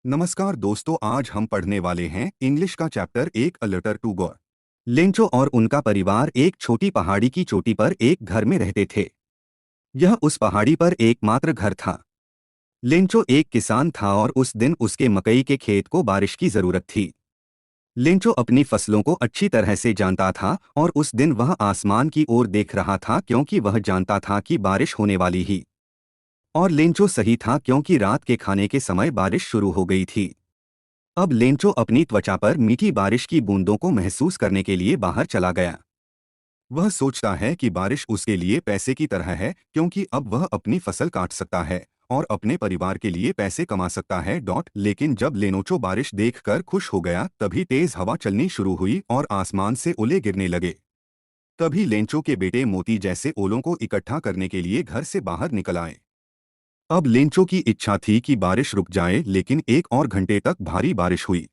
नमस्कार दोस्तों, आज हम पढ़ने वाले हैं इंग्लिश का चैप्टर एक a letter to God. Lencho और उनका परिवार एक छोटी पहाड़ी की चोटी पर एक घर में रहते थे। यह उस पहाड़ी पर एकमात्र घर था। लेंचो एक किसान था और उस दिन उसके मकई के खेत को बारिश की जरूरत थी। लेंचो अपनी फसलों को अच्छी तरह से जानता था और उस दिन वह आसमान की ओर देख रहा था क्योंकि वह जानता था कि बारिश होने वाली ही। और लेंचो सही था क्योंकि रात के खाने के समय बारिश शुरू हो गई थी। अब लेंचो अपनी त्वचा पर मीठी बारिश की बूंदों को महसूस करने के लिए बाहर चला गया। वह सोचता है कि बारिश उसके लिए पैसे की तरह है क्योंकि अब वह अपनी फसल काट सकता है और अपने परिवार के लिए पैसे कमा सकता है। लेकिन जब लेनोचो बारिश देखकर खुश हो गया तभी तेज हवा चलनी शुरू हुई और आसमान से ओले गिरने लगे। तभी लेंचो के बेटे मोती जैसे ओलों को इकट्ठा करने के लिए घर से बाहर निकल आए। अब लेंचो की इच्छा थी कि बारिश रुक जाए, लेकिन एक और घंटे तक भारी बारिश हुई।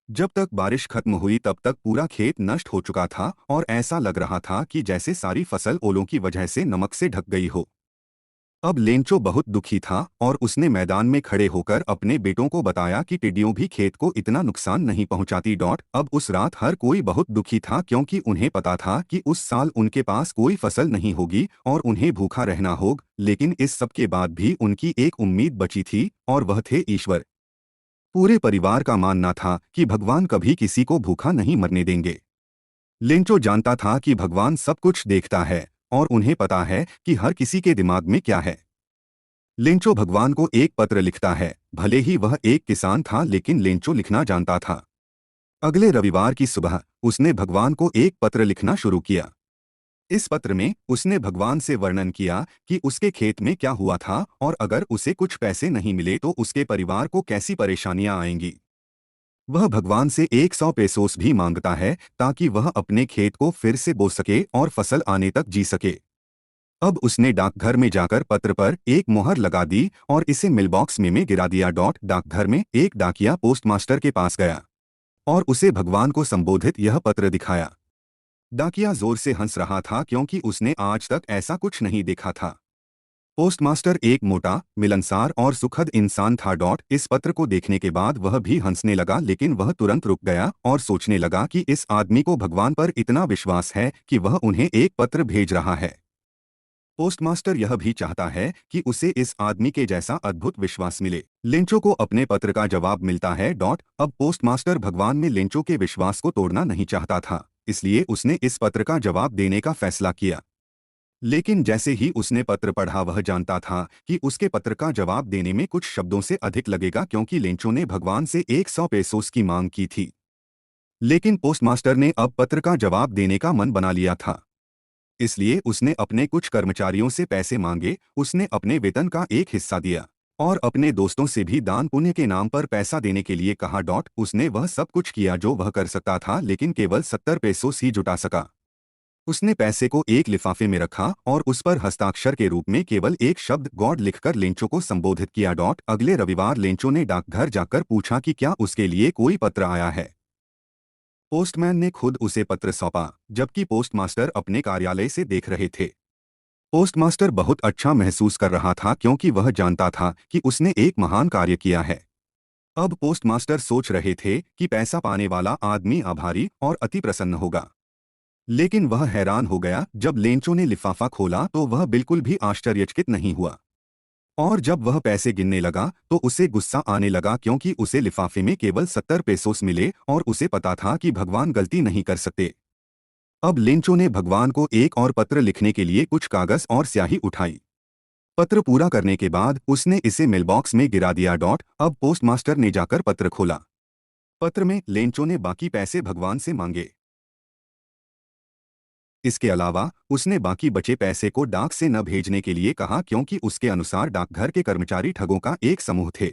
जब तक बारिश खत्म हुई तब तक पूरा खेत नष्ट हो चुका था और ऐसा लग रहा था कि जैसे सारी फसल ओलों की वजह से नमक से ढक गई हो। अब लेंचो बहुत दुखी था और उसने मैदान में खड़े होकर अपने बेटों को बताया कि टिड्डियों भी खेत को इतना नुकसान नहीं पहुंचाती। अब उस रात हर कोई बहुत दुखी था क्योंकि उन्हें पता था कि उस साल उनके पास कोई फसल नहीं होगी और उन्हें भूखा रहना होगा। लेकिन इस सब के बाद भी उनकी एक उम्मीद बची थी और वह थे ईश्वर। पूरे परिवार का मानना था कि भगवान कभी किसी को भूखा नहीं मरने देंगे। लेंचो जानता था कि भगवान सब कुछ देखता है और उन्हें पता है कि हर किसी के दिमाग में क्या है। लेंचो भगवान को एक पत्र लिखता है। भले ही वह एक किसान था लेकिन लेंचो लिखना जानता था। अगले रविवार की सुबह उसने भगवान को एक पत्र लिखना शुरू किया। इस पत्र में उसने भगवान से वर्णन किया कि उसके खेत में क्या हुआ था और अगर उसे कुछ पैसे नहीं मिले तो उसके परिवार को कैसी परेशानियां आएंगी। वह भगवान से 100 पेसोस भी मांगता है ताकि वह अपने खेत को फिर से बो सके और फसल आने तक जी सके। अब उसने डाकघर में जाकर पत्र पर एक मोहर लगा दी और इसे मिलबॉक्स में गिरा दिया। डाकघर में एक डाकिया पोस्टमास्टर के पास गया और उसे भगवान को संबोधित यह पत्र दिखाया। डाकिया जोर से हंस रहा था क्योंकि उसने आज तक ऐसा कुछ नहीं देखा था। पोस्टमास्टर एक मोटा, मिलनसार और सुखद इंसान था। इस पत्र को देखने के बाद वह भी हंसने लगा, लेकिन वह तुरंत रुक गया और सोचने लगा कि इस आदमी को भगवान पर इतना विश्वास है कि वह उन्हें एक पत्र भेज रहा है। पोस्टमास्टर यह भी चाहता है कि उसे इस आदमी के जैसा अद्भुत विश्वास मिले। लेंचो को अपने पत्र का जवाब मिलता है। अब पोस्टमास्टर भगवान में लेंचो के विश्वास को तोड़ना नहीं चाहता था, इसलिए उसने इस पत्र का जवाब देने का फैसला किया। लेकिन जैसे ही उसने पत्र पढ़ा वह जानता था कि उसके पत्र का जवाब देने में कुछ शब्दों से अधिक लगेगा क्योंकि लेंचो ने भगवान से 100 पेसोस की मांग की थी। लेकिन पोस्टमास्टर ने अब पत्र का जवाब देने का मन बना लिया था, इसलिए उसने अपने कुछ कर्मचारियों से पैसे मांगे। उसने अपने वेतन का एक हिस्सा दिया और अपने दोस्तों से भी दान पुण्य के नाम पर पैसा देने के लिए कहा। उसने वह सब कुछ किया जो वह कर सकता था, लेकिन केवल 70 पेसोस ही जुटा सका। उसने पैसे को एक लिफाफे में रखा और उस पर हस्ताक्षर के रूप में केवल एक शब्द गॉड लिखकर लेंचो को संबोधित किया। अगले रविवार लेंचो ने डाकघर जाकर पूछा कि क्या उसके लिए कोई पत्र आया है। पोस्टमैन ने खुद उसे पत्र सौंपा, जबकि पोस्टमास्टर अपने कार्यालय से देख रहे थे। पोस्टमास्टर बहुत अच्छा महसूस कर रहा था क्योंकि वह जानता था कि उसने एक महान कार्य किया है। अब पोस्टमास्टर सोच रहे थे कि पैसा पाने वाला आदमी आभारी और अति प्रसन्न होगा। लेकिन वह हैरान हो गया जब लेंचो ने लिफाफा खोला तो वह बिल्कुल भी आश्चर्यचकित नहीं हुआ। और जब वह पैसे गिनने लगा तो उसे गुस्सा आने लगा क्योंकि उसे लिफाफे में केवल 70 पेसोस मिले और उसे पता था कि भगवान गलती नहीं कर सकते। अब लेंचो ने भगवान को एक और पत्र लिखने के लिए कुछ कागज और स्याही उठाई। पत्र पूरा करने के बाद उसने इसे मेलबॉक्स में गिरा दिया। अब पोस्टमास्टर ने जाकर पत्र खोला। पत्र में लेंचो ने बाकी पैसे भगवान से मांगे। इसके अलावा उसने बाकी बचे पैसे को डाक से न भेजने के लिए कहा क्योंकि उसके अनुसार डाकघर के कर्मचारी ठगों का एक समूह थे।